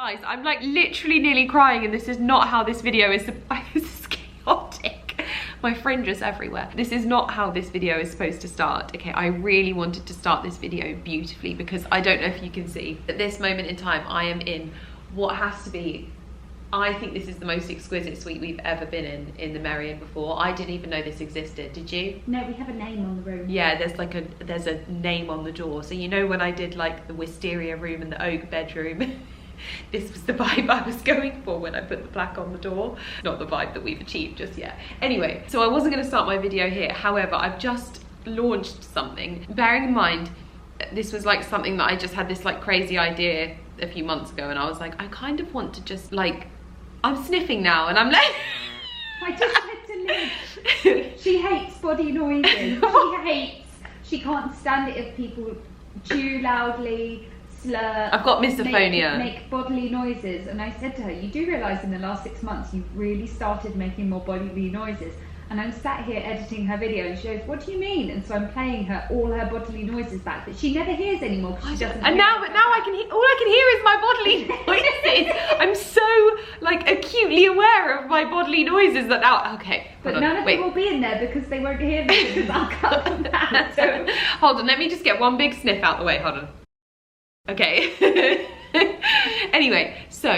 Guys, I'm like literally nearly crying, and this is not how this video is. This is chaotic. My fringe is everywhere. This is not how this video is supposed to start. Okay, I really wanted to start this video beautifully because I don't know if you can see, at this moment in time, I am in what has to be, I think this is the most exquisite suite we've ever been in the Merrion before. I didn't even know this existed, did you? No, we have a name on the room. Yeah, there's a name on the door. So you know when I did like the wisteria room and the oak bedroom, this was the vibe I was going for when I put the plaque on the door. Not the vibe that we've achieved just yet. Anyway, so I wasn't gonna start my video here. However, I've just launched something. Bearing in mind, this was like something that I just had this like crazy idea a few months ago, and I was like, I kind of want to just like, I'm sniffing now, and I'm like, I just said to Liz, she hates body noises. She can't stand it if people chew loudly, slur. I've got misophonia. Make bodily noises. And I said to her, you do realise in the last 6 months you've really started making more bodily noises. And I'm sat here editing her video, and she goes, what do you mean? And so I'm playing her all her bodily noises back that she never hears anymore because she doesn't. And now I can hear, all I can hear is my bodily noises. I'm so like acutely aware of my bodily noises that now, okay. But none of them will be in there because they won't hear me because I'll cut them out. So hold on, let me just get one big sniff out the way, hold on. Okay. Anyway, so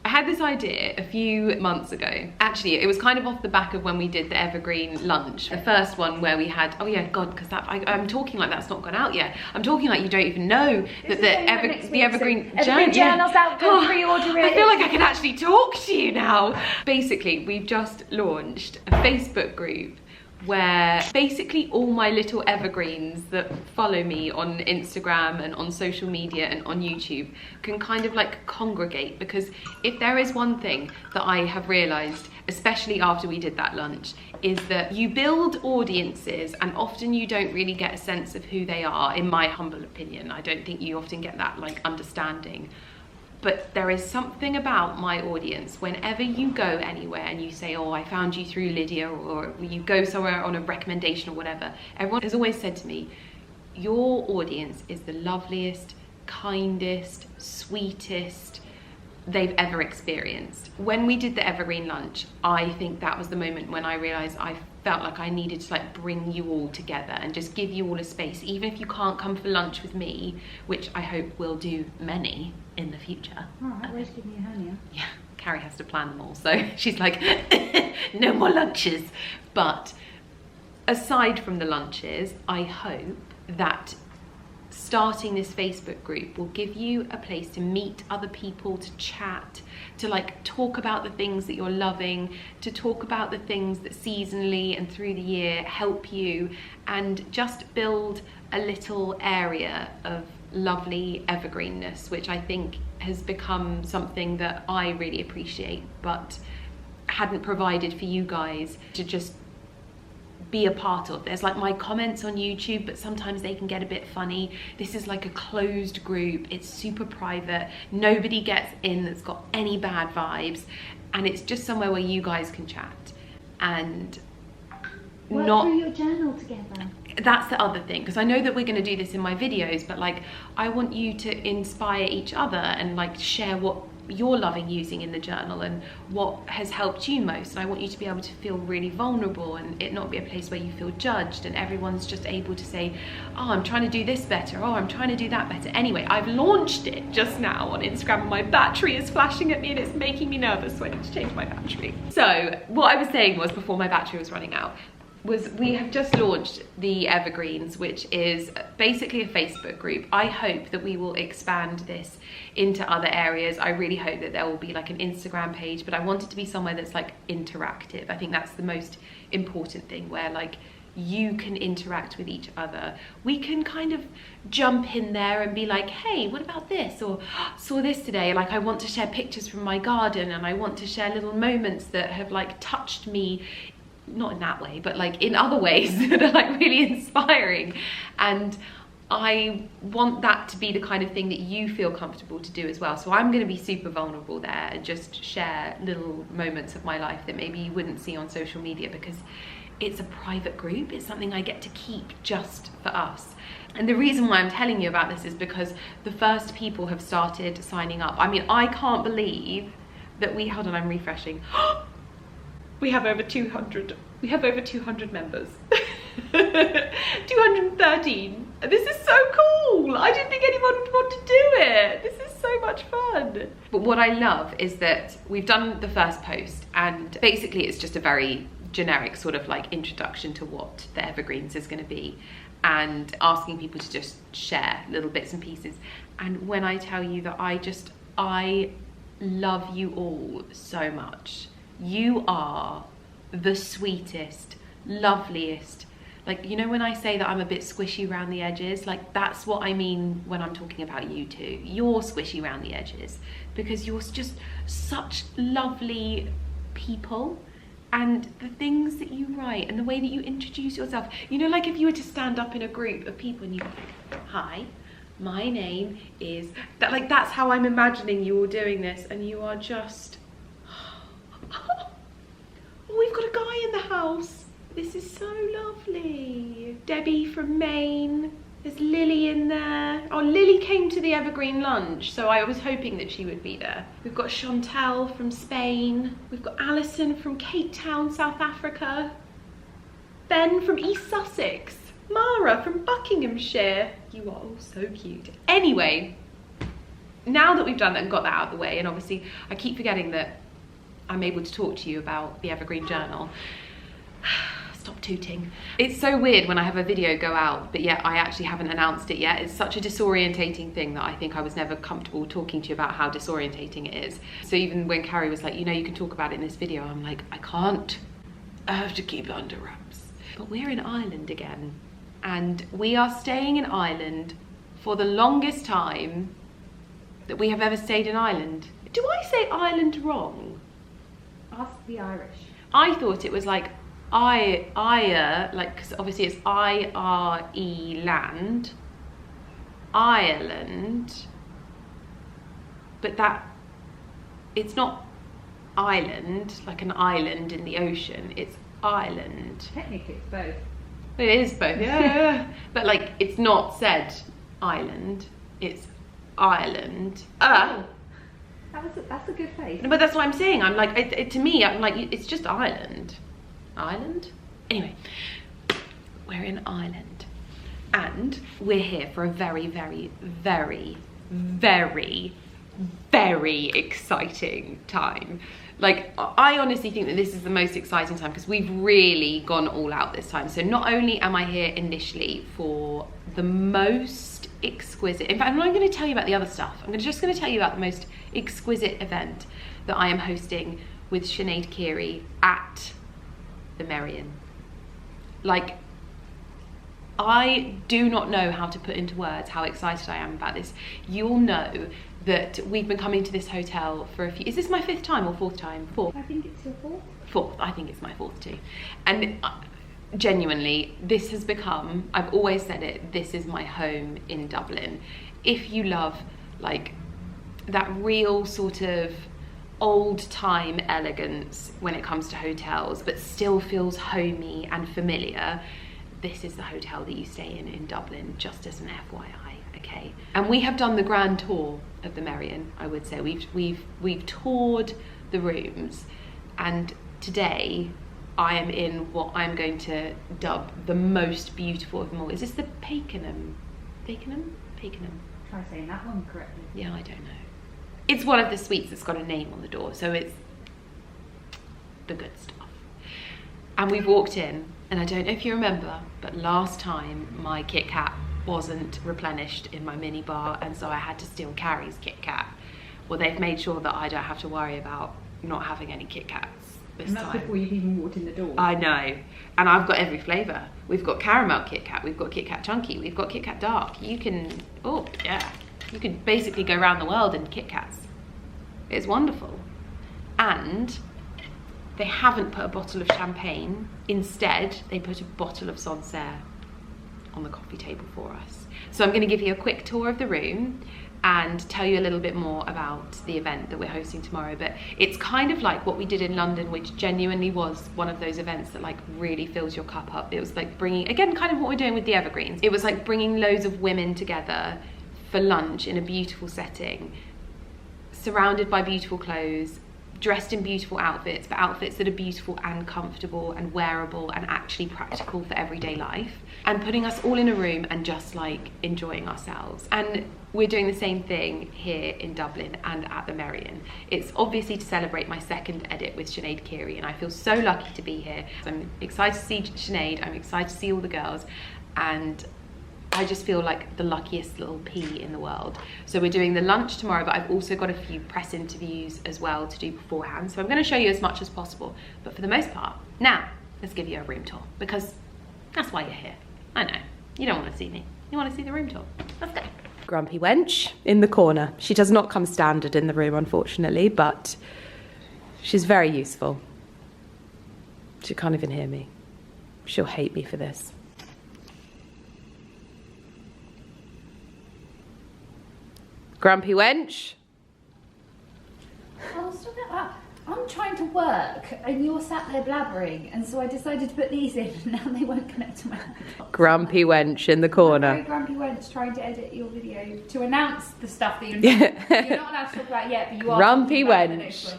I had this idea a few months ago. Actually, it was kind of off the back of when we did the evergreen lunch. The first one where we had, oh yeah, God, because I'm talking like that's not gone out yet. I'm talking like you don't even know that the evergreen journal's out, go pre-order it. I feel like I can actually talk to you now. Basically, we've just launched a Facebook group where basically all my little evergreens that follow me on Instagram and on social media and on YouTube can kind of like congregate, because if there is one thing that I have realized, especially after we did that lunch, is that you build audiences and often you don't really get a sense of who they are, in my humble opinion. I don't think you often get that like understanding. But there is something about my audience, whenever you go anywhere and you say, oh, I found you through Lydia, or you go somewhere on a recommendation or whatever, everyone has always said to me, your audience is the loveliest, kindest, sweetest they've ever experienced. When we did the evergreen lunch, I think that was the moment when I realized I felt like I needed to like bring you all together and just give you all a space, even if you can't come for lunch with me, which I hope we'll do many in the future. All right, where's giving you a hernia? Yeah, Carrie has to plan them all, so she's like, no more lunches. But aside from the lunches, I hope that starting this Facebook group will give you a place to meet other people, to chat, to like talk about the things that you're loving, to talk about the things that seasonally and through the year help you, and just build a little area of lovely evergreenness, which I think has become something that I really appreciate but hadn't provided for you guys to just be a part of. There's like my comments on YouTube, but sometimes they can get a bit funny. This is like a closed group, it's super private, nobody gets in that's got any bad vibes, and it's just somewhere where you guys can chat and work not through your journal together. That's the other thing, because I know that we're going to do this in my videos, but like I want you to inspire each other and like share what you're loving using in the journal and what has helped you most. And I want you to be able to feel really vulnerable and it not be a place where you feel judged and everyone's just able to say, oh, I'm trying to do this better, oh, I'm trying to do that better. Anyway, I've launched it just now on Instagram and my battery is flashing at me and it's making me nervous, so I need to change my battery. So what I was saying was, before my battery was running out, was we have just launched the Evergreens, which is basically a Facebook group. I hope that we will expand this into other areas. I really hope that there will be like an Instagram page, but I want it to be somewhere that's like interactive. I think that's the most important thing, where like you can interact with each other. We can kind of jump in there and be like, hey, what about this? Or saw this today. Like I want to share pictures from my garden and I want to share little moments that have like touched me, not in that way, but like in other ways that are like really inspiring. And I want that to be the kind of thing that you feel comfortable to do as well. So I'm going to be super vulnerable there and just share little moments of my life that maybe you wouldn't see on social media, because it's a private group. It's something I get to keep just for us. And the reason why I'm telling you about this is because the first people have started signing up. I mean, I can't believe that hold on, I'm refreshing. We have over 200. We have over 200 members. 213. This is so cool. I didn't think anyone would want to do it. This is so much fun. But what I love is that we've done the first post, and basically it's just a very generic sort of like introduction to what the Evergreens is going to be, and asking people to just share little bits and pieces. And when I tell you that I love you all so much. You are the sweetest, loveliest. Like, you know when I say that I'm a bit squishy around the edges, like that's what I mean when I'm talking about you two. You're squishy around the edges because you're just such lovely people. And the things that you write and the way that you introduce yourself, you know, like if you were to stand up in a group of people and you're like, hi, my name is, that, like that's how I'm imagining you all doing this, and you are just, oh, we've got a guy in the house. This is so lovely. Debbie from Maine. There's Lily in there. Oh, Lily came to the Evergreen lunch, so I was hoping that she would be there. We've got Chantal from Spain. We've got Alison from Cape Town, South Africa. Ben from East Sussex. Mara from Buckinghamshire. You are all so cute. Anyway, now that we've done that and got that out of the way, and obviously I keep forgetting that I'm able to talk to you about the Evergreen Journal. Stop tooting. It's so weird when I have a video go out, but yet I actually haven't announced it yet. It's such a disorientating thing that I think I was never comfortable talking to you about how disorientating it is. So even when Carrie was like, you know, you can talk about it in this video, I'm like, I can't. I have to keep it under wraps. But we're in Ireland again, and we are staying in Ireland for the longest time that we have ever stayed in Ireland. Do I say Ireland wrong? Ask the Irish. I thought it was like like, cause obviously it's I-R-E land, Ireland, but that, it's not island, like an island in the ocean, it's Ireland. Technically it's both. It is both, yeah. But like, it's not said island, it's Ireland. That's a good face. But that's what I'm saying. I'm like, to me, I'm like, it's just Ireland. Ireland? Anyway, we're in Ireland. And we're here for a very, very, very, very, very exciting time. Like, I honestly think that this is the most exciting time because we've really gone all out this time. So not only am I here initially for the most exquisite, in fact, I'm not going to tell you about the other stuff. I'm just going to tell you about the most exquisite event that I am hosting with Sinead Keary at the Merrion. Like, I do not know how to put into words how excited I am about this. You'll know that we've been coming to this hotel for a few, is this my 5th time or 4th time? 4th. I think it's your 4th. 4th, I think it's my 4th too. And genuinely, this has become, I've always said it, this is my home in Dublin. If you love like that real sort of old time elegance when it comes to hotels, but still feels homey and familiar, this is the hotel that you stay in Dublin, just as an FYI, okay? And we have done the grand tour of the Merrion, I would say. We've toured the rooms, and today I am in what I'm going to dub the most beautiful of them all. Is this the Pakenham? Pakenham? Try saying that one correctly. Yeah, I don't know. It's one of the suites that's got a name on the door, so it's the good stuff. And we've walked in, and I don't know if you remember, but last time my Kit Kat wasn't replenished in my mini bar, and so I had to steal Carrie's Kit Kat. Well, they've made sure that I don't have to worry about not having any Kit Kats this time. And that's before you've even walked in the door. I know. And I've got every flavour. We've got caramel Kit Kat, we've got Kit Kat Chunky, we've got Kit Kat Dark. You can, oh yeah. You could basically go around the world in Kit Kats. It's wonderful. And they haven't put a bottle of champagne. Instead, they put a bottle of Sancerre on the coffee table for us. So I'm going to give you a quick tour of the room, and tell you a little bit more about the event that we're hosting tomorrow. But it's kind of like what we did in London, which genuinely was one of those events that like really fills your cup up. It was like bringing, again, kind of what we're doing with the Evergreens. It was like bringing loads of women together for lunch in a beautiful setting, surrounded by beautiful clothes, dressed in beautiful outfits, but outfits that are beautiful and comfortable and wearable and actually practical for everyday life, and putting us all in a room and just like enjoying ourselves. And we're doing the same thing here in Dublin and at the Merrion. It's obviously to celebrate my second edit with Sinead Keary, and I feel so lucky to be here. I'm excited to see Sinead, I'm excited to see all the girls, and I just feel like the luckiest little pea in the world. So we're doing the lunch tomorrow, but I've also got a few press interviews as well to do beforehand. So I'm going to show you as much as possible, but for the most part, now let's give you a room tour, because that's why you're here. I know, you don't want to see me, you want to see the room tour. Let's go. Grumpy wench in the corner. She does not come standard in the room, unfortunately, but she's very useful. She can't even hear me. She'll hate me for this. Grumpy wench. Oh, stop it. I'm trying to work and you're sat there blabbering, and so I decided to put these in, and now they won't connect to my laptop. Grumpy wench in the corner. Very grumpy wench trying to edit your video to announce the stuff that you're not allowed to talk about yet, but you are. Grumpy wench.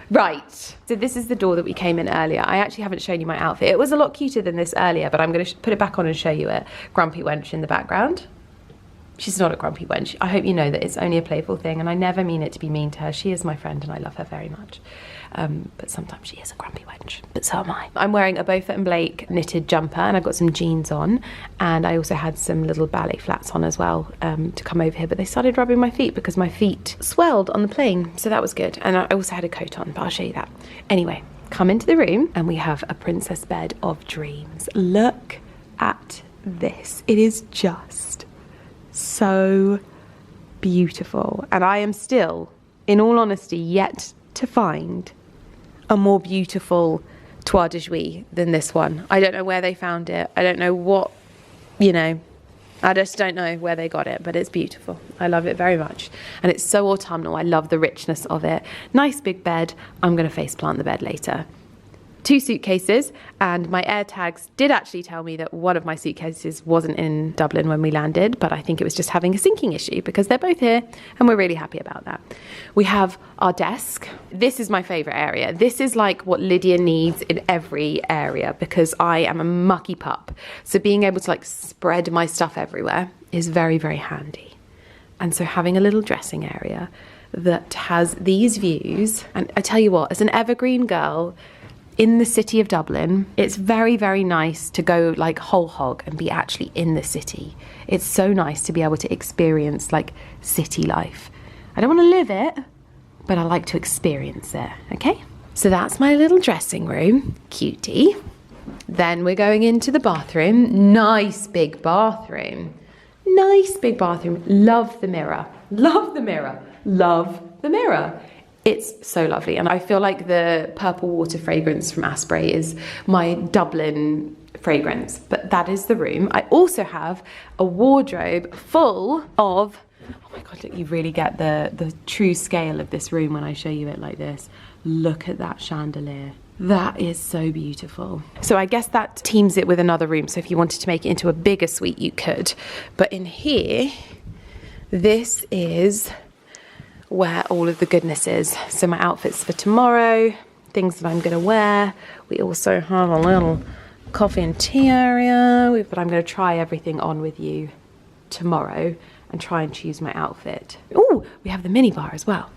Right, so this is the door that we came in earlier. I actually haven't shown you my outfit. It was a lot cuter than this earlier, but I'm going to put it back on and show you it. Grumpy wench in the background. She's not a grumpy wench. I hope you know that it's only a playful thing, and I never mean it to be mean to her. She is my friend and I love her very much. But sometimes she is a grumpy wench, but so am I. I'm wearing a Beaufort and Blake knitted jumper, and I've got some jeans on, and I also had some little ballet flats on as well to come over here, but they started rubbing my feet because my feet swelled on the plane, so that was good. And I also had a coat on, but I'll show you that. Anyway, come into the room and we have a princess bed of dreams. Look at this. It is just so beautiful, and I am still, in all honesty, yet to find a more beautiful toile de jouy than this one. I don't know where they found it. I don't know what, you know, I just don't know where they got it, but it's beautiful. I love it very much, and it's so autumnal. I love the richness of it. Nice big bed. I'm going to faceplant the bed later. 2 suitcases, and my air tags did actually tell me that one of my suitcases wasn't in Dublin when we landed, but I think it was just having a sinking issue because they're both here and we're really happy about that. We have our desk. This is my favourite area. This is like what Lydia needs in every area because I am a mucky pup. So being able to like spread my stuff everywhere is very, very handy. And so having a little dressing area that has these views, and I tell you what, as an evergreen girl, in the city of Dublin, it's very, very nice to go like whole hog and be actually in the city. It's so nice to be able to experience like city life. I don't want to live it, but I like to experience it, okay? So that's my little dressing room, cutie. Then we're going into the bathroom. Nice big bathroom. Nice big bathroom. Love the mirror. Love the mirror. Love the mirror. It's so lovely, and I feel like the purple water fragrance from Asprey is my Dublin fragrance, but that is the room. I also have a wardrobe full of, oh my god, look, you really get the true scale of this room when I show you it like this. Look at that chandelier. That is so beautiful. So I guess that teams it with another room, so if you wanted to make it into a bigger suite, you could. But in here, this is where all of the goodness is. So my outfits for tomorrow, things that I'm going to wear. We also have a little coffee and tea area, but I'm going to try everything on with you tomorrow and try and choose my outfit. Oh, we have the mini bar as well.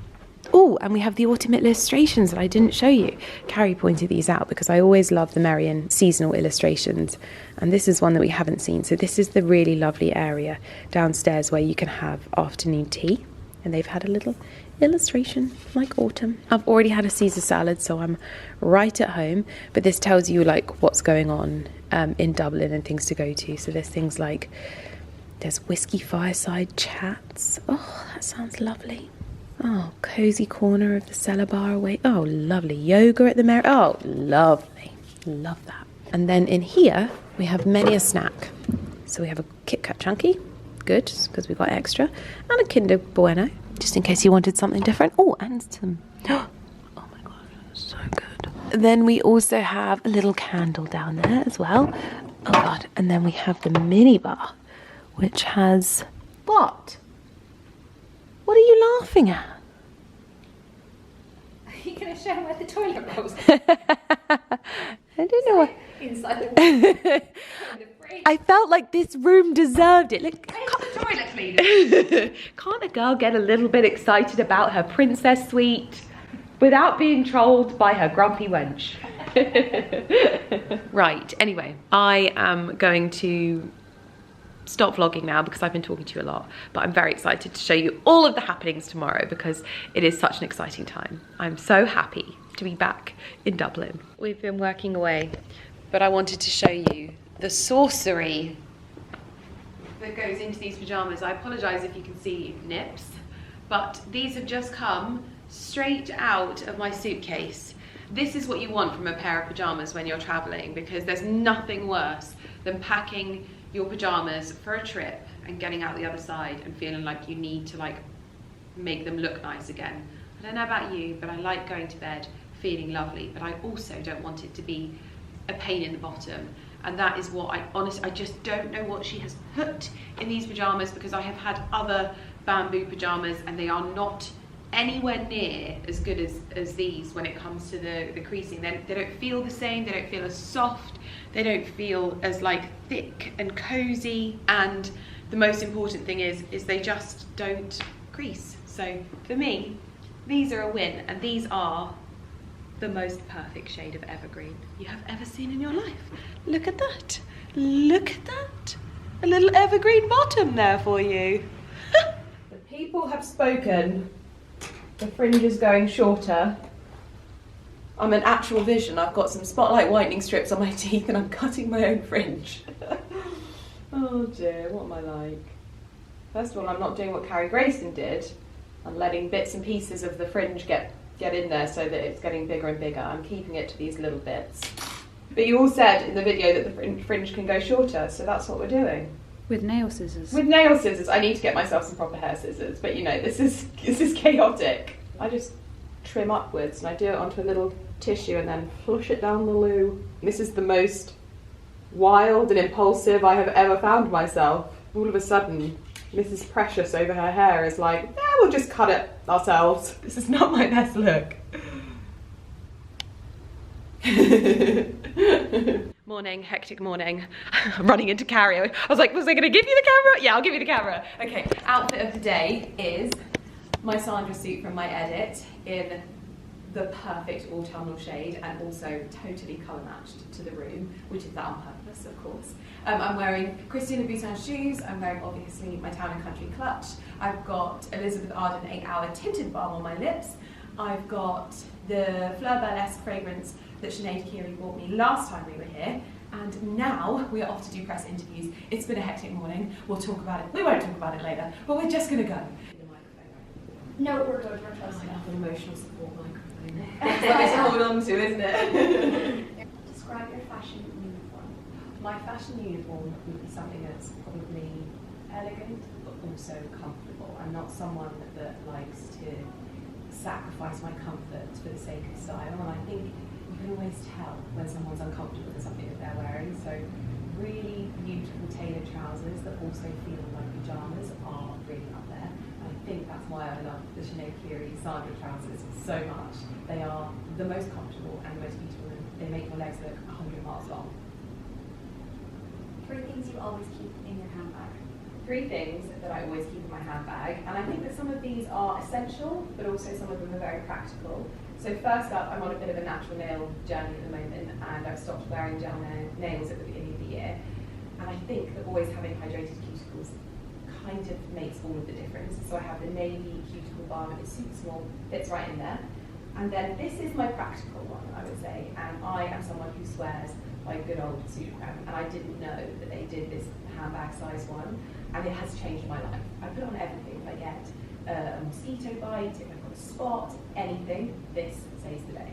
Oh, and we have the autumn illustrations that I didn't show you. Carrie pointed these out because I always love the Merrion seasonal illustrations, and this is one that we haven't seen. So this is the really lovely area downstairs where you can have afternoon tea. And they've had a little illustration like autumn. I've already had a Caesar salad, so I'm right at home. But this tells you like what's going on in Dublin and things to go to. So there's things like, there's whiskey fireside chats. Oh, that sounds lovely. Oh, cozy corner of the cellar bar away. Oh, lovely. Yoga at the Merrion. Oh, lovely. Love that. And then in here, we have many a snack. So we have a Kit Kat Chunky, good, because we got extra, and a Kinder Bueno, just in case you wanted something different. Oh, and some, oh my god, so good. Then we also have a little candle down there as well. Oh god, and then we have the mini bar, which has, what? What are you laughing at? Are you going to show them where the toilet rolls I don't know what. inside the fridge? I felt like this room deserved it. Look, Where's the toilet cleaner? can't a girl get a little bit excited about her princess suite without being trolled by her grumpy wench? Right, anyway, I am going to stop vlogging now because I've been talking to you a lot, but I'm very excited to show you all of the happenings tomorrow because it is such an exciting time. I'm so happy to be back in Dublin. We've been working away, but I wanted to show you the sorcery that goes into these pajamas. I apologise if you can see nips, but these have just come straight out of my suitcase. This is what you want from a pair of pajamas when you're travelling, because there's nothing worse than packing your pajamas for a trip and getting out the other side and feeling like you need to like make them look nice again. I don't know about you, but I like going to bed feeling lovely, but I also don't want it to be a pain in the bottom. And that is what I just don't know what she has put in these pajamas, because I have had other bamboo pajamas and they are not anywhere near as good as these when it comes to the creasing. They don't feel the same, they don't feel as soft, they don't feel as like thick and cozy, and the most important thing is they just don't crease. So for me, these are a win, and these are the most perfect shade of evergreen you have ever seen in your life. Look at that, look at that, a little evergreen bottom there for you. The people have spoken. The fringe is going shorter. I'm an actual vision. I've got some spotlight whitening strips on my teeth and I'm cutting my own fringe. Oh dear, what am I like? First of all, I'm not doing what Carrie Grayson did. I'm letting bits and pieces of the fringe get in there so that it's getting bigger and bigger. I'm keeping it to these little bits. But you all said in the video that the fringe can go shorter, so that's what we're doing. With nail scissors. With nail scissors. I need to get myself some proper hair scissors, but you know, this is chaotic. I just trim upwards and I do it onto a little tissue and then flush it down the loo. This is the most wild and impulsive I have ever found myself. All of a sudden, Mrs. Precious over her hair is like, yeah, we'll just cut it ourselves. This is not my best look. Morning, hectic morning. I'm running into Carrie. I was like, was I gonna give you the camera? Yeah, I'll give you the camera. Okay, outfit of the day is my Sandra suit from my edit in the perfect autumnal shade and also totally colour matched to the room, which is that on purpose, of course. I'm wearing Christina Boutin shoes. I'm wearing obviously my Town and Country clutch. I've got Elizabeth Arden 8-hour tinted balm on my lips. I've got the Fleur Burlesque fragrance that Sinead Keary bought me last time we were here, and now we are off to do press interviews. It's been a hectic morning. We'll talk about it. We won't talk about it later, but we're just gonna go. No, we're good. We're close. I have an emotional support microphone. It's nice to hold on to, isn't it? Describe your fashion uniform. My fashion uniform would be something that's probably elegant, but also comfortable. I'm not someone that likes to sacrifice my comfort for the sake of style, and I think you can always tell when someone's uncomfortable with something that they're wearing. So really beautiful tailored trousers that also feel like pyjamas are really up there. And I think that's why I love the Sinead Keary Sandra trousers so much. They are the most comfortable and most beautiful, and they make your legs look 100 miles long. 3 things you always keep in your handbag. 3 things that I always keep in my handbag, and I think that some of these are essential, but also some of them are very practical. So first up, I'm on a bit of a natural nail journey at the moment, and I've stopped wearing gel nails at the beginning of the year. And I think that always having hydrated cuticles kind of makes all of the difference. So I have the navy cuticle balm, and it's super small, fits right in there. And then this is my practical one, I would say, and I am someone who swears by good old Pseudocrime, and I didn't know that they did this handbag size one, and it has changed my life. I put on everything. If I get a mosquito bite, if I've got a spot, anything, this saves the day.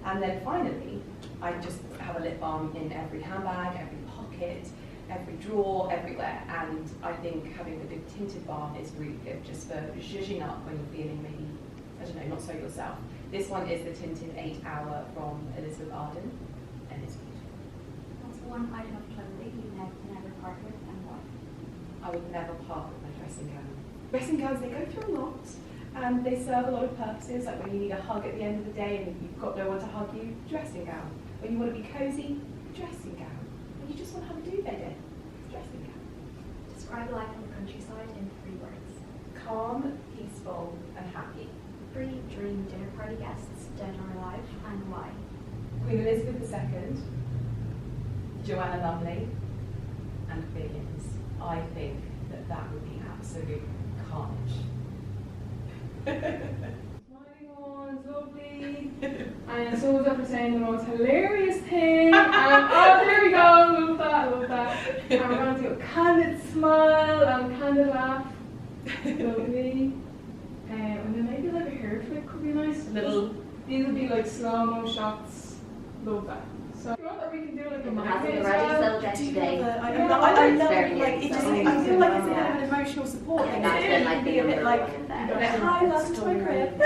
And then finally, I just have a lip balm in every handbag, every pocket, every drawer, everywhere, and I think having a good tinted bar is really good just for zhuzhing up when you're feeling maybe, I don't know, not so yourself. This one is the tinted 8-hour from Elizabeth Arden, and it's beautiful. What's one item of clothing you never part with, and why? I would never part with my dressing gown. Dressing gowns, they go through a lot, and they serve a lot of purposes, like when you need a hug at the end of the day and you've got no one to hug you, dressing gown. When you want to be cosy, dressing gown. When you just want to have a duvet in, dressing gown. Describe life on the countryside in 3 words. Calm, peaceful, and happy. 3 dream dinner party guests, dead or alive, and why? Queen Elizabeth II, Joanna Lumley, and Billions. I think that would be absolute carnage. Smiling ones, lovely. And so was up for saying the most hilarious thing. And oh, there we go, love that. And we're going to do a candid smile and candid laugh. Lovely. And then maybe like a hair flip could be nice. These would be like slow-mo shots. Love that. So you know that we can do like a magnet style? Get today. I love it. Like, it just, I feel like it's a bit of an emotional support thing. It be a bit like, hi, welcome to my crib.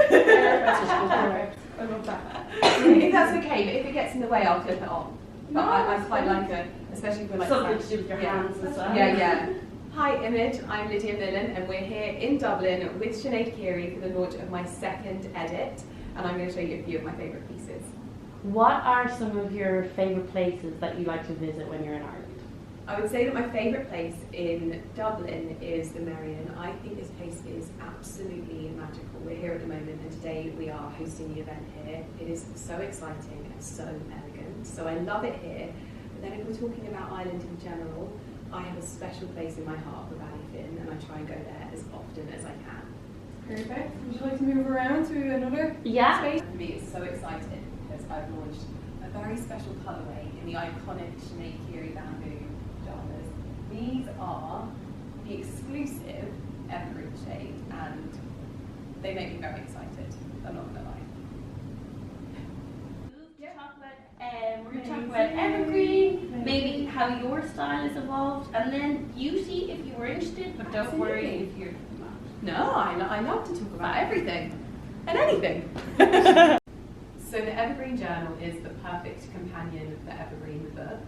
I love that. If that's okay, but if it gets in the way, I'll clip it on. But I quite like it, especially for like something to do with your hands as well. Yeah. Hi Image, I'm Lydia Millen, and we're here in Dublin with Sinead Keary for the launch of my 2nd edit, and I'm going to show you a few of my favourite pieces. What are some of your favourite places that you like to visit when you're in Ireland? I would say that my favourite place in Dublin is the Merrion. I think this place is absolutely magical. We're here at the moment, and today we are hosting the event here. It is so exciting and so elegant, so I love it here. But then if we're talking about Ireland in general, I have a special place in my heart for Ballyfin, and I try and go there as often as I can. Perfect. Would you like to move around to another space? For me, it's so exciting because I've launched a very special colourway in the iconic Sinead Keary bamboo pajamas. These are the exclusive evergreen shade, and they make me very excited. I'm not going to lie. We're going to talk about evergreen, maybe how your style has evolved, and then beauty if you were interested, but don't worry if you're not. No, I love to talk about everything and anything. So the Evergreen Journal is the perfect companion for Evergreen the book.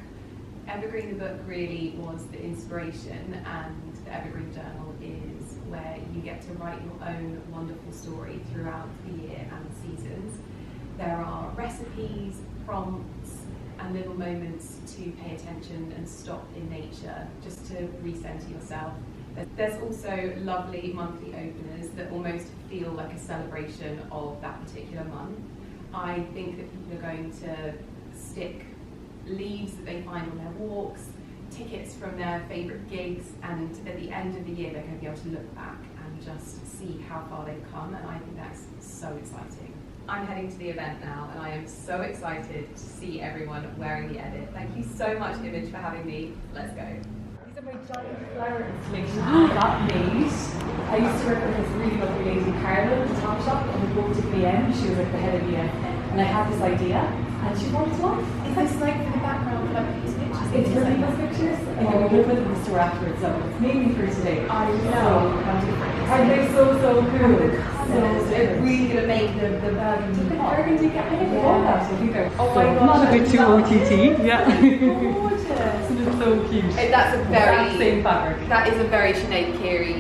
Evergreen the book really was the inspiration, and the Evergreen Journal is where you get to write your own wonderful story throughout the year and the seasons. There are recipes, prompts, and little moments to pay attention and stop in nature, just to recenter yourself. There's also lovely monthly openers that almost feel like a celebration of that particular month. I think that people are going to stick leaves that they find on their walks, tickets from their favourite gigs, and at the end of the year they're going to be able to look back and just see how far they've come, and I think that's so exciting. I'm heading to the event now, and I am so excited to see everyone wearing the edit. Thank you so much, Image, for having me. Let's go. These are my giant flower installations I got made. I used to work with this really lovely lady, Carla, at the Top Shop, and we both did VM. She was like the head of VM, and I had this idea, and she brought it to life. Is this like for the background, like these pictures? It's for people's pictures, and then we live with them in the store afterwards, so it's mainly for today. I know. Are they so cool? It's really going to make the burgundy pop. Burgundy, I think we love that. I think they're Not a bit too OTT. Yeah. gorgeous. And it's so cute. That's a very same fabric. That is a very Sinead Keary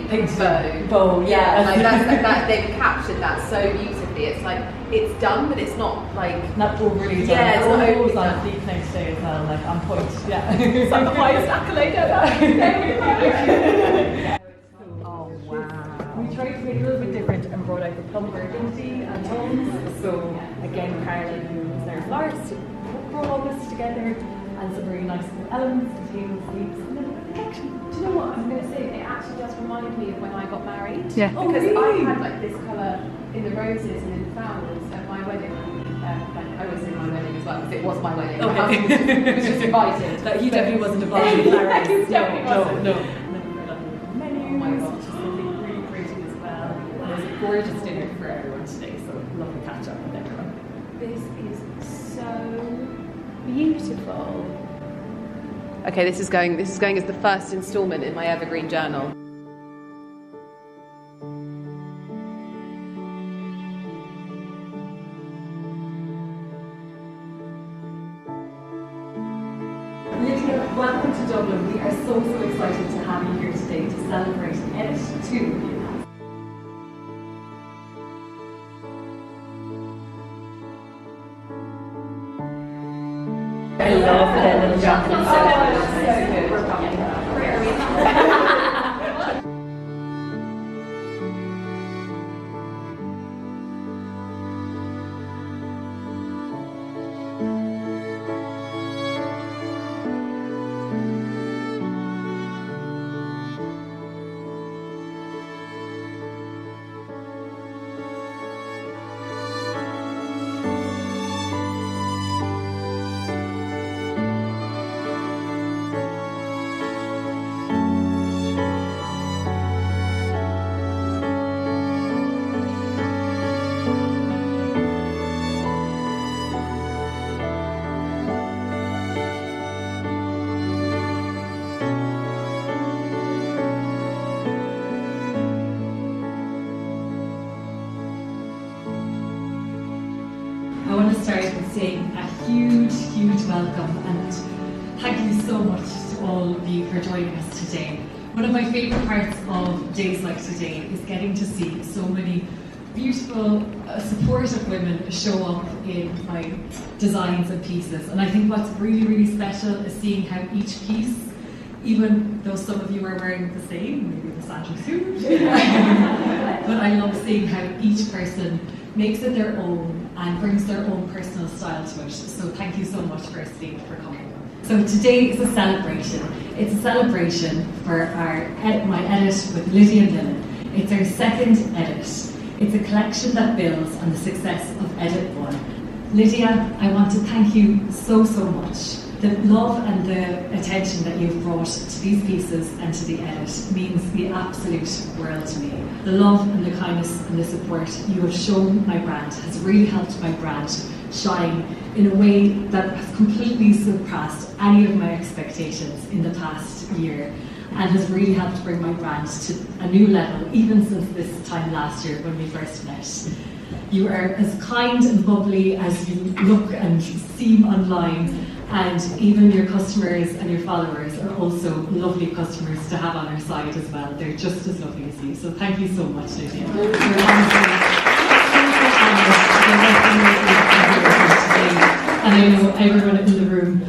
bow. Yeah, like that they've captured that so beautifully. It's like it's done, but it's not like not overly done. Yeah, it's not overly on done. deep next day as well, like on point. Yeah. It's like the highest accolade ever. Oh wow. We tried to make it a little bit different and brought out the plum burgundy and tones. So again, Carla, who's their florist, brought all this together, and some really nice elements, details, sleeves, and then a protection. Do you know what I'm going to say? It actually does remind me of when I got married. Yeah. Because really? I had like this colour in the roses and in the flowers at my wedding. I always say my wedding as well because it was my wedding. My husband was just invited. That he definitely wasn't involved in flowers. He definitely wasn't. No. Menus, Oh my God. which is something really pretty as well. And there's a gorgeous dinner for everyone today, so lovely catch up with everyone. This is so beautiful. Okay, this is going as the first instalment in my evergreen journal. Lydia, welcome to Dublin. We are so excited to have you here today to celebrate Edit 2 with you. I love the little jacket. So good. We're probably I want to start with saying a huge welcome and thank you so much to all of you for joining us today. One of my favourite parts of days like today is getting to see so many beautiful, supportive women show up in my designs and pieces. And I think what's really special is seeing how each piece, even though some of you are wearing the same, maybe the Santa suit, but I love seeing how each person makes it their own and brings their own personal style to it. So thank you so much firstly for coming. So today is a celebration. It's a celebration for my edit with Lydia Millen. It's our second edit. It's a collection that builds on the success of Edit 1. Lydia, I want to thank you so much. The love and the attention that you've brought to these pieces and to the edit means the absolute world to me. The love and the kindness and the support you have shown my brand has really helped my brand shine in a way that has completely surpassed any of my expectations in the past year and has really helped bring my brand to a new level, even since this time last year when we first met. You are as kind and bubbly as you look and seem online, and even your customers and your followers are also lovely customers to have on our side as well. They're just as lovely as you. So thank you so much, Lydia. You're and I know everyone in the room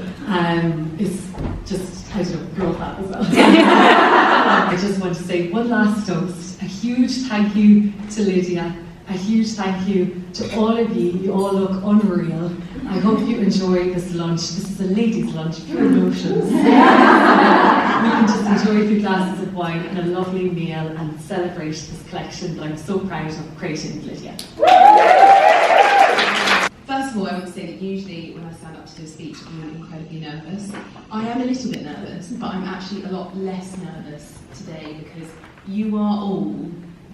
is just, I don't know, love that as well. I just want to say one last toast. A huge thank you to Lydia. A huge thank you to all of you. You all look unreal. I hope you enjoy this lunch. This is a ladies' lunch, pure notions. We can just enjoy a few glasses of wine and a lovely meal and celebrate this collection that I'm so proud of creating with Lydia. First of all, I want to say that usually when I stand up to do a speech, I'm incredibly nervous. I am a little bit nervous, but I'm actually a lot less nervous today because you are all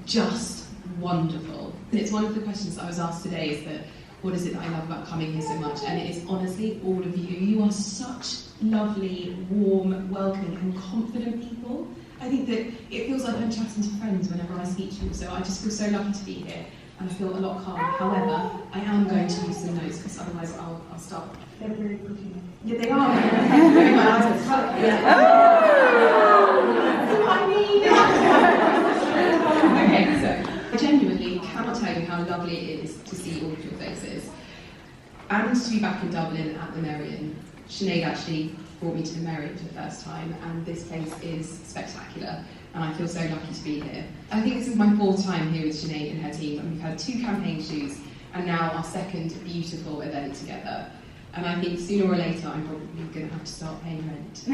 just wonderful. And it's one of the questions that I was asked today is that, what is it that I love about coming here so much? And it is honestly all of you. You are such lovely, warm, welcoming and confident people. I think that it feels like I'm chatting to friends whenever I speak to you, so I just feel so lucky to be here and I feel a lot calmer. However, I am going to use some notes because otherwise I'll start. They're very pretty. Yeah, they are. Very much. Okay, so I genuinely cannot tell you how lovely it is to see all of your faces and to be back in Dublin at the Merrion. Sinead actually brought me to the Merrion for the first time, and this place is spectacular and I feel so lucky to be here. I think this is my 4th time here with Sinead and her team, and we've had 2 campaign shoots and now our 2nd beautiful event together. And I think sooner or later I'm probably going to have to start paying rent.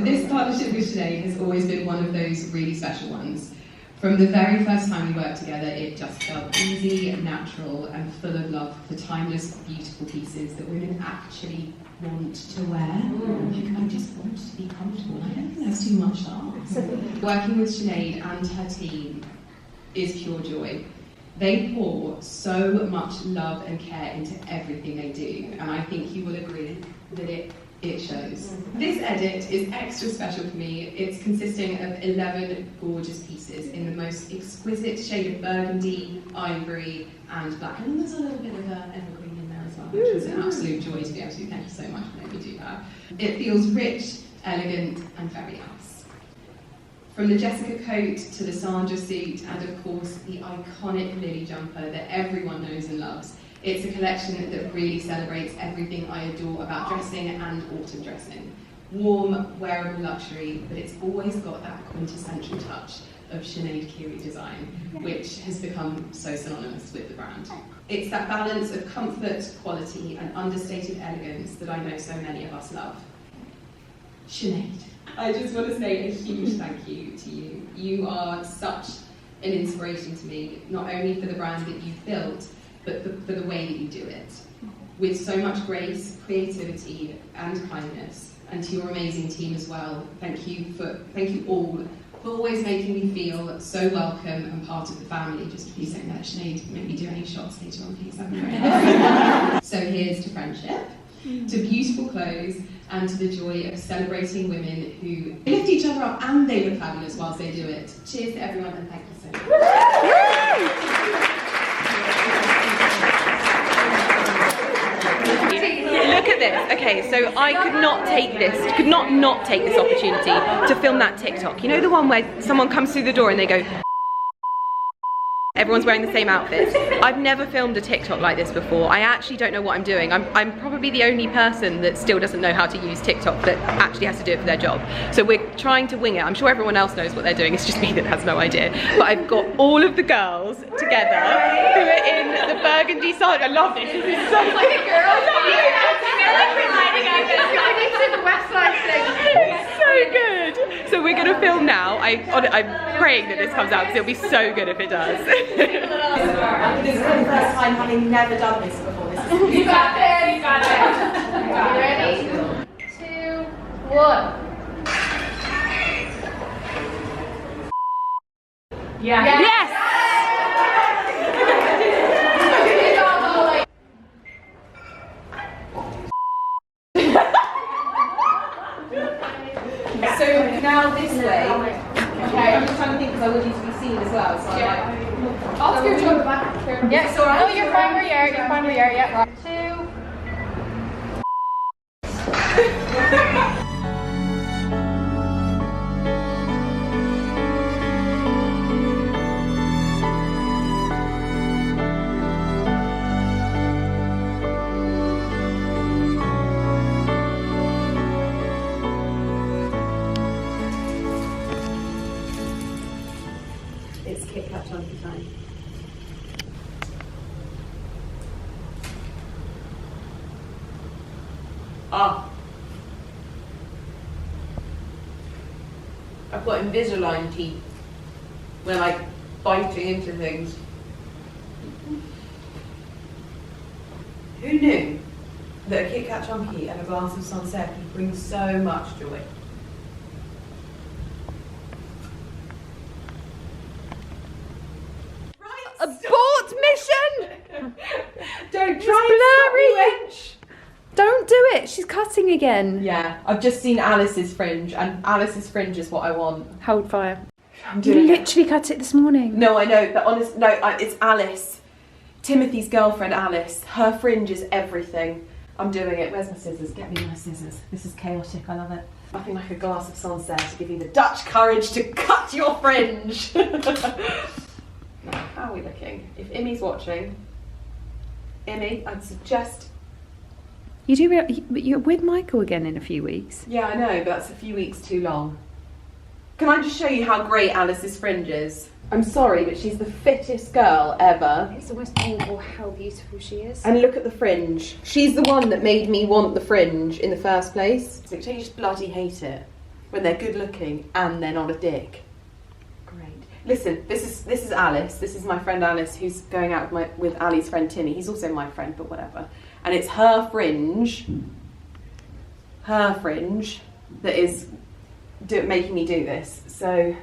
This partnership with Sinead has always been one of those really special ones. From the very first time we worked together, it just felt easy, natural, and full of love for timeless, beautiful pieces that women actually want to wear. I just want to be comfortable. I don't think that's too much to ask. Working with Sinead and her team is pure joy. They pour so much love and care into everything they do, and I think you will agree that it it shows. This edit is extra special for me. It's consisting of 11 gorgeous pieces in the most exquisite shade of burgundy, ivory and black. And there's a little bit of evergreen in there as well, which was an absolute joy to be able to do. Thank you so much for letting me do that. It feels rich, elegant and very us. From the Jessica coat to the Sandra suit and of course the iconic Lily jumper that everyone knows and loves. It's a collection that really celebrates everything I adore about dressing and autumn dressing. Warm, wearable luxury, but it's always got that quintessential touch of Sinead Kiri design, which has become so synonymous with the brand. It's that balance of comfort, quality, and understated elegance that I know so many of us love. Sinead, I just want to say a huge thank you to you. You are such an inspiration to me, not only for the brand that you've built, but for the way that you do it. With so much grace, creativity, and kindness. And to your amazing team as well. Thank you all for always making me feel so welcome and part of the family. Just please don't let Sinead maybe do any shots later on, please. That'd be very nice. So here's to friendship, to beautiful clothes, and to the joy of celebrating women who lift each other up and they look fabulous whilst they do it. Cheers to everyone and thank you so much. Look at this. Okay, so I could not take this opportunity to film that TikTok. You know the one where someone comes through the door and they go, everyone's wearing the same outfits. I've never filmed a TikTok like this before. I actually don't know what I'm doing. I'm probably the only person that still doesn't know how to use TikTok that actually has to do it for their job. So we're trying to wing it. I'm sure everyone else knows what they're doing. It's just me that has no idea. But I've got all of the girls together who are in the burgundy side. I love this. This is so like a girl. It's so good. So we're gonna film now. I'm praying that this comes out because it'll be so good if it does. This is the first time having never done this before. You got this. You got it. You got it. Ready? 2, 1. Yeah. Yes! So now this way. Okay, I'm just trying to think because I want you to be seen as well. So I'll scoot you over back. Yeah, so Oh, you're fine where you are. You're fine where you are. Yeah. 2. it's Kit Kat chunky time. Ah. I've got Invisalign teeth. We're like biting into things. Who knew that a Kit Kat chunky and a glass of Sancerre could bring so much joy? Abort mission! Don't It's try blurry. Don't do it. She's cutting again. Yeah, I've just seen Alice's fringe, and Alice's fringe is what I want. Hold fire. I'm You doing it. literally cut it this morning. No, I know, but it's Alice. Timothy's girlfriend, Alice. Her fringe is everything. I'm doing it. Where's my scissors? Get me my scissors. This is chaotic. I love it. Nothing like a glass of Sancerre to give you the Dutch courage to cut your fringe. How are we looking? If Imi's watching, Imi, I'd suggest. You do. You're with Michael again in a few weeks. Yeah, I know, but that's a few weeks too long. Can I just show you how great Alice's fringe is? I'm sorry, but she's the fittest girl ever. It's almost painful how beautiful she is. And look at the fringe. She's the one that made me want the fringe in the first place. So you just bloody hate it when they're good looking and they're not a dick. Great. Listen, this is Alice. This is my friend Alice, who's going out with Ali's friend Timmy. He's also my friend, but whatever. And it's her fringe that is making me do this. So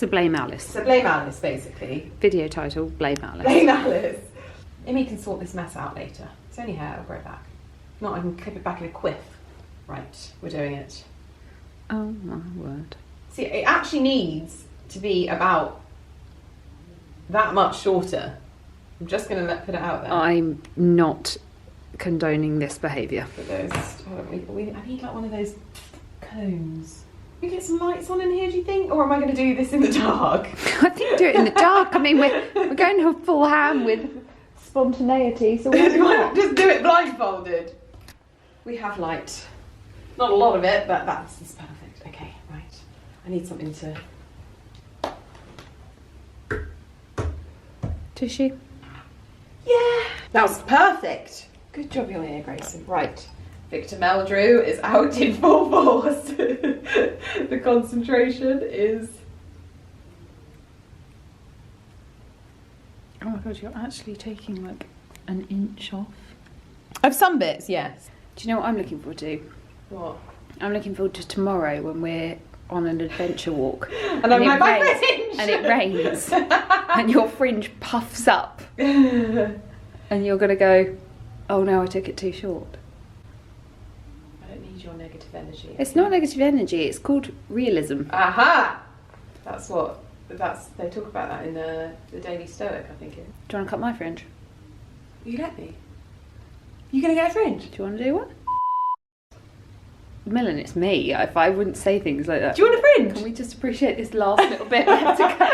Blame Alice. So blame Alice, basically. Video title, Blame Alice. Blame Alice. Imi can sort this mess out later. It's only hair, I'll grow it back. Not, I can clip it back in a quiff. Right, we're doing it. Oh my word. See, it actually needs to be about that much shorter. I'm just going to put it out there. I'm not condoning this behaviour. Put those, I need like one of those cones. Can we get some lights on in here, do you think? Or am I going to do this in the dark? I think do it in the dark. I mean, we're going to full ham with spontaneity, so why not? Just do it blindfolded. We have light. Not a lot of it, but that's perfect. Okay, right. I need something to... Tissue? Yeah! That was perfect. Good job you're here, Grayson. Right. Victor Meldrew is out in full force. The concentration is... Oh my god, you're actually taking like an inch off. Of some bits, yes. Do you know what I'm looking forward to? What? I'm looking forward to tomorrow when we're on an adventure walk. And I'm like, my fringe! And it rains. And your fringe puffs up. And you're going to go, oh no, I took it too short. I don't need your negative energy. It's not negative energy, it's called realism. Aha! They talk about that in the Daily Stoic, I think. Do you want to cut my fringe? You let me? You gonna get a fringe? Do you want to do one? Millen, it's me. If I wouldn't say things like that. Do you want a fringe? Can we just appreciate this last little bit we have to cut?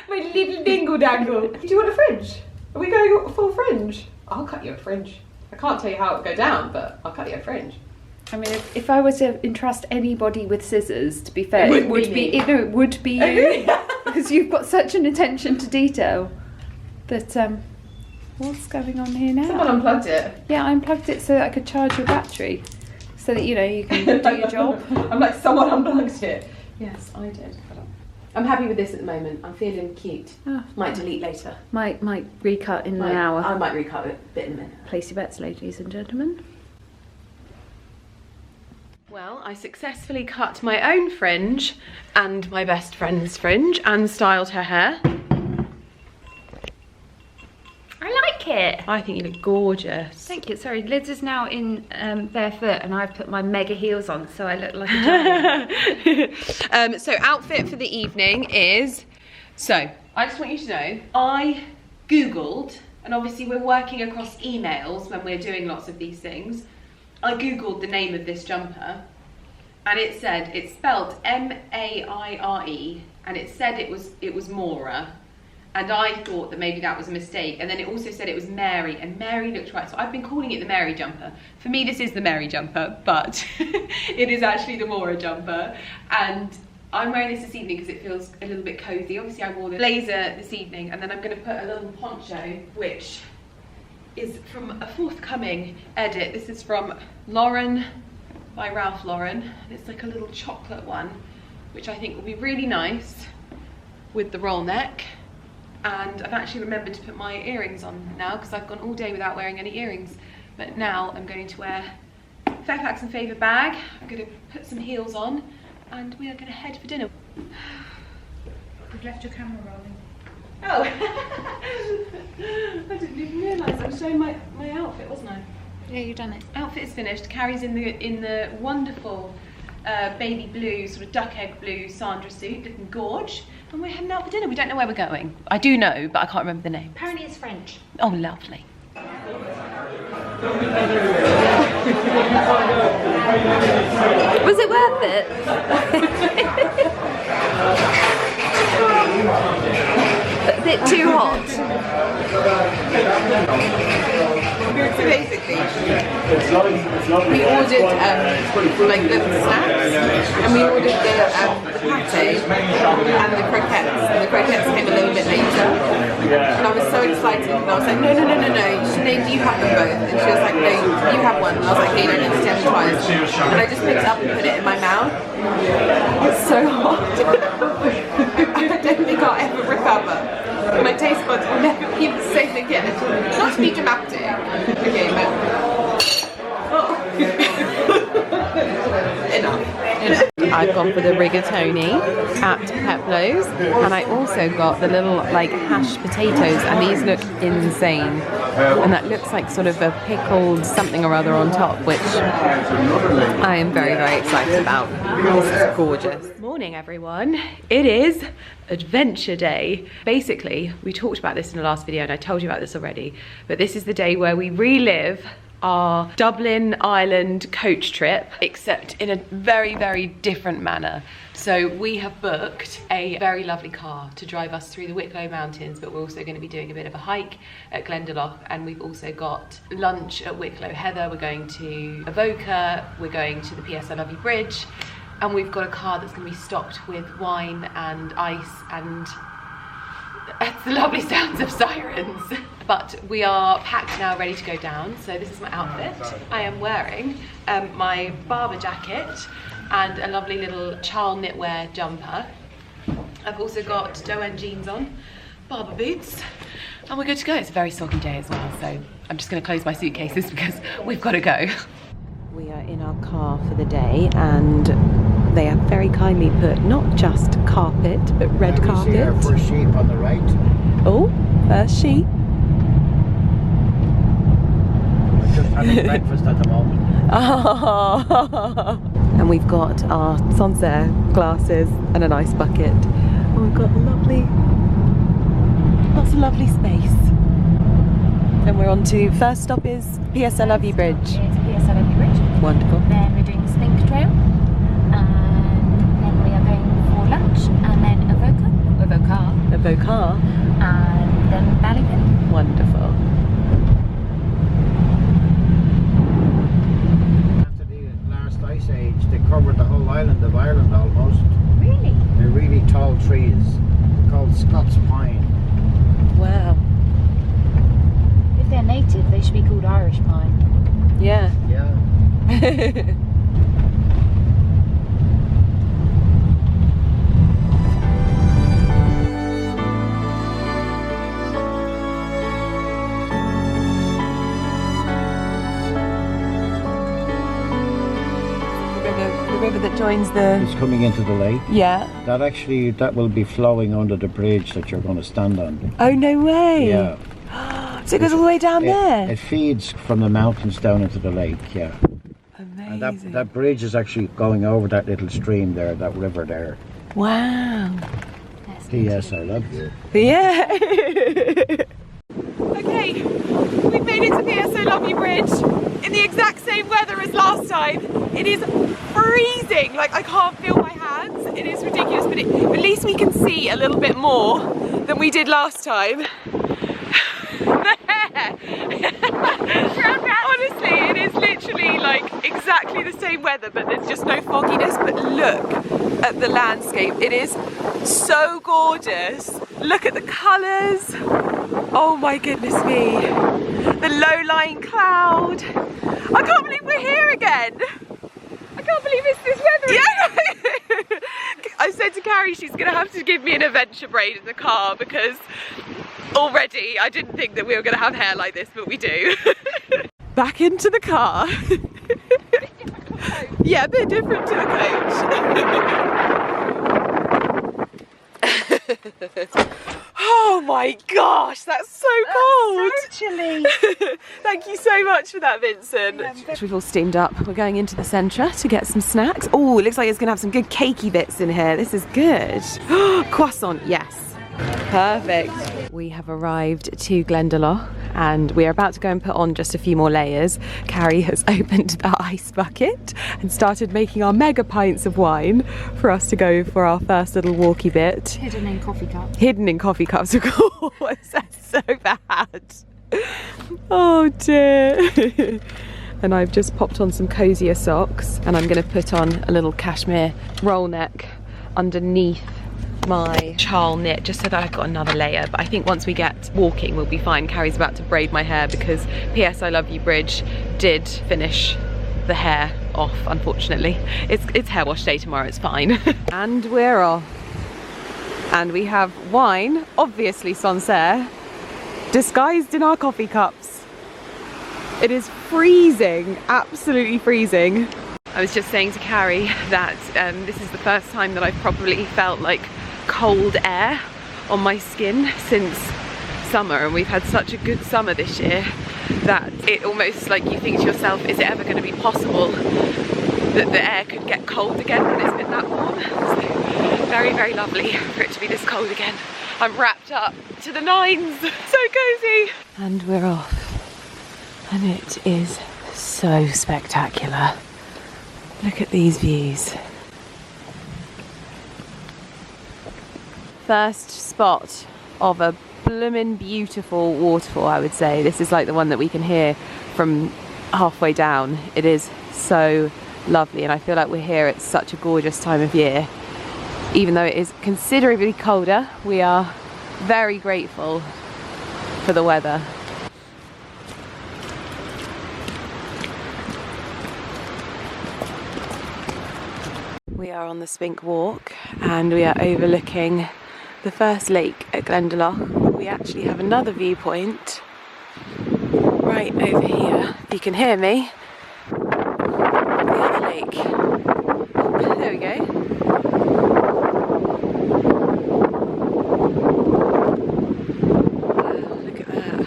My little dingle dangle. Do you want a fringe? Are we going full fringe? I'll cut you a fringe. I can't tell you how it would go down, but I'll cut you a fringe. I mean, if I were to entrust anybody with scissors, to be fair, it would be you. Because you've got such an attention to detail. But, what's going on here now? Someone unplugged it. Yeah, I unplugged it so that I could charge your battery. So that, you know, you can do your job. I'm like, someone unplugged it. Yes, I did. I'm happy with this at the moment. I'm feeling cute. Oh, might delete later. Might recut in an hour. I might recut it a bit in a minute. Place your bets, ladies and gentlemen. Well, I successfully cut my own fringe and my best friend's fringe and styled her hair. I like it. I think you look gorgeous. Thank you. Sorry, Liz is now in barefoot and I've put my mega heels on, so I look like a giant. So outfit for the evening is... So, I just want you to know, I Googled, and obviously we're working across emails when we're doing lots of these things. I Googled the name of this jumper and it said, it's spelled M-A-I-R-E, and it said it was Mora. And I thought that maybe that was a mistake. And then it also said it was Mary, and Mary looked right. So I've been calling it the Mary jumper. For me, this is the Mary jumper, but it is actually the Mora jumper. And I'm wearing this evening because it feels a little bit cozy. Obviously, I wore the blazer this evening, and then I'm going to put a little poncho, which is from a forthcoming edit. This is from Lauren, by Ralph Lauren. And it's like a little chocolate one, which I think will be really nice with the roll neck. And I've actually remembered to put my earrings on now because I've gone all day without wearing any earrings. But now I'm going to wear Fairfax and Favour bag. I'm going to put some heels on and we are going to head for dinner. You've left your camera rolling. Oh, I didn't even realise I was showing my outfit, wasn't I? Yeah, you've done it. Outfit is finished. Carrie's in the wonderful baby blue, sort of duck egg blue Sandra suit, looking gorge. And we're heading out for dinner. We don't know where we're going. I do know, but I can't remember the name. Apparently it's French. Oh, lovely. Was it worth it? Is it too hot? So basically, we ordered like the snacks, and we ordered the pate and the croquettes. And the croquettes came a little bit later. And I was so excited, and I was like, no, Sinead, you have them both. And she was like, no, you have one. And I was like, hey, you don't understand me twice. And I just picked it up and put it in my mouth. It's so hot. I don't think I'll ever recover. My taste buds will never be the same again. Not to be dramatic. Okay, but... Oh. Enough. I've gone for the rigatoni at Peplo's, and I also got the little like hashed potatoes, and these look insane. And that looks like sort of a pickled something or other on top, which I am very, very excited about. This is gorgeous. Morning everyone. It is adventure day. Basically, we talked about this in the last video and I told you about this already, but this is the day where we relive our Dublin, Ireland coach trip, except in a very, very different manner. So we have booked a very lovely car to drive us through the Wicklow Mountains, but we're also going to be doing a bit of a hike at Glendalough, and we've also got lunch at Wicklow Heather. We're going to Avoca, we're going to the PSLW Bridge, and we've got a car that's going to be stocked with wine and ice and the lovely sounds of sirens. But we are packed now, ready to go down. So this is my outfit. I am wearing my Barber jacket and a lovely little Charles knitwear jumper. I've also got Doen jeans on, Barber boots, and we're good to go. It's a very soggy day as well, so I'm just going to close my suitcases because we've got to go. We are in our car for the day, and they have very kindly put not just carpet, but red carpet. See our first sheep on the right. Oh, first sheep. We're just having breakfast at the moment. Oh. And we've got our Sancerre glasses and an ice bucket. And we've got lots of lovely space. Then we're on to, first stop is PSLW Bridge. It's PSLW Bridge. Wonderful. Then we're doing the Slink Trail. And then we are going for lunch. And then Avoca. And then Ballygin. Wonderful. After the last ice age, they covered the whole island of Ireland almost. Really? They're really tall trees. They're called Scots pine. Wow. If they're native, they should be called Irish pine. Yeah. Yeah. The river that joins the... It's coming into the lake. Yeah. That will be flowing under the bridge that you're going to stand on. Oh, no way. Yeah. So it goes all the way down there? It feeds from the mountains down into the lake, yeah. Amazing. And that bridge is actually going over that little stream there, that river there. Wow. P.S. I love you. Yeah. Okay, we've made it to PSLW Bridge in the exact same weather as last time. It is freezing, like I can't feel my hands. It is ridiculous, but at least we can see a little bit more than we did last time. Honestly, it is literally like exactly the same weather, but there's just no fogginess. But look at the landscape. It is so gorgeous. Look at the colours. Oh my goodness me. The low-lying cloud. I can't believe we're here again. I can't believe it's this weather. Yeah. I said to Carrie she's going to have to give me an adventure braid in the car because already I didn't think that we were going to have hair like this, but we do. Back into the car. Yeah, a bit different to the coach. Oh my gosh, that's so cold. So chilly. Thank you so much for that, Vincent. We've all steamed up. We're going into the centre to get some snacks. Oh, it looks like it's going to have some good cakey bits in here. This is good. Croissant, yes. Perfect. We have arrived to Glendalough and we are about to go and put on just a few more layers. Carrie has opened the ice bucket and started making our mega pints of wine for us to go for our first little walkie bit. Hidden in coffee cups. Hidden in coffee cups, of course. That's so bad. Oh dear. And I've just popped on some cozier socks and I'm going to put on a little cashmere roll neck underneath my Charles knit just so that I've got another layer, but I think once we get walking we'll be fine. Carrie's about to braid my hair because PSLW Bridge did finish the hair off, unfortunately. It's hair wash day tomorrow, it's fine. And we're off. And we have wine, obviously Sancerre, disguised in our coffee cups. It is freezing, absolutely freezing. I was just saying to Carrie that this is the first time that I've probably felt like cold air on my skin since summer, and we've had such a good summer this year that it almost like you think to yourself, is it ever going to be possible that the air could get cold again when it's been that warm? So very, very lovely for it to be this cold again. I'm wrapped up to the nines, so cozy. And we're off, and it is so spectacular. Look at these views. First spot of a bloomin' beautiful waterfall, I would say. This is like the one that we can hear from halfway down. It is so lovely, and I feel like we're here at such a gorgeous time of year. Even though it is considerably colder, we are very grateful for the weather. We are on the Spink Walk and we are overlooking the first lake at Glendalough. We actually have another viewpoint right over here, if you can hear me, the other lake. There we go. Look at that.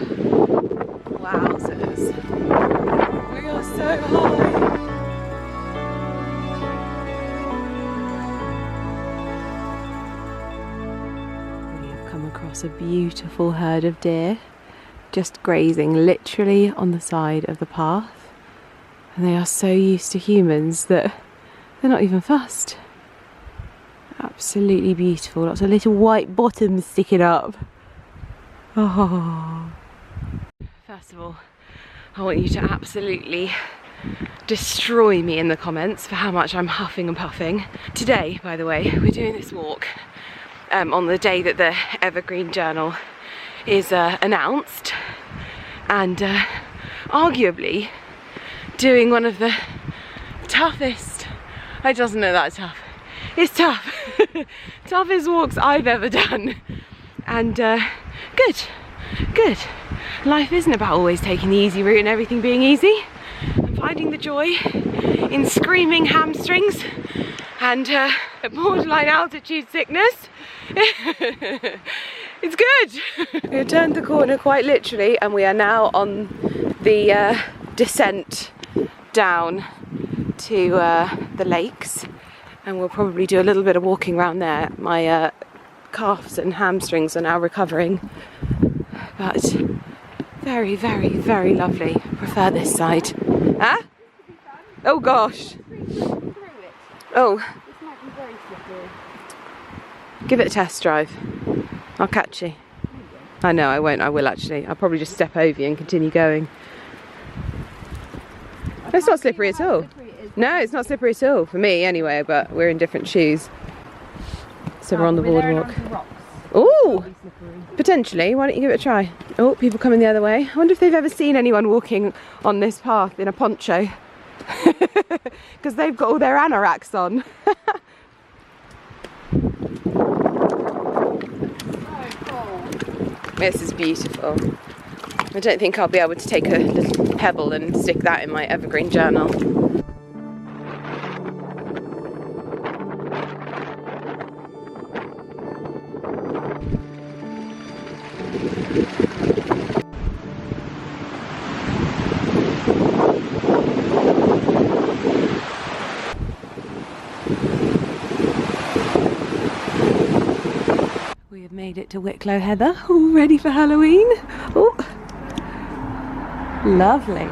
Wowzers. We are so high. Across a beautiful herd of deer just grazing literally on the side of the path, and they are so used to humans that they're not even fussed. Absolutely beautiful. Lots of little white bottoms sticking up. Oh. First of all, I want you to absolutely destroy me in the comments for how much I'm huffing and puffing. Today, by the way, we're doing this walk on the day that the Evergreen Journal is announced, and arguably doing one of the toughest, it doesn't know that tough, it's tough, toughest walks I've ever done. And good. Life isn't about always taking the easy route and everything being easy. I'm finding the joy in screaming hamstrings and borderline altitude sickness. It's good. We have turned the corner quite literally, and we are now on the descent down to the lakes, and we'll probably do a little bit of walking around there. My calves and hamstrings are now recovering, but very, very, very lovely. I prefer this side. Huh? Oh gosh. Oh. Give it a test drive. I'll catch you. I know, I won't, I will actually. I'll probably just step over you and continue going. It's not slippery at all. No, it's not slippery at all, for me anyway, but we're in different shoes. So we're on the boardwalk. Ooh! Potentially, why don't you give it a try? Oh, people coming the other way. I wonder if they've ever seen anyone walking on this path in a poncho. Because they've got all their anoraks on. This is beautiful. I don't think I'll be able to take a little pebble and stick that in my Evergreen Journal. Made it to Wicklow Heather, all ready for Halloween. Oh, lovely.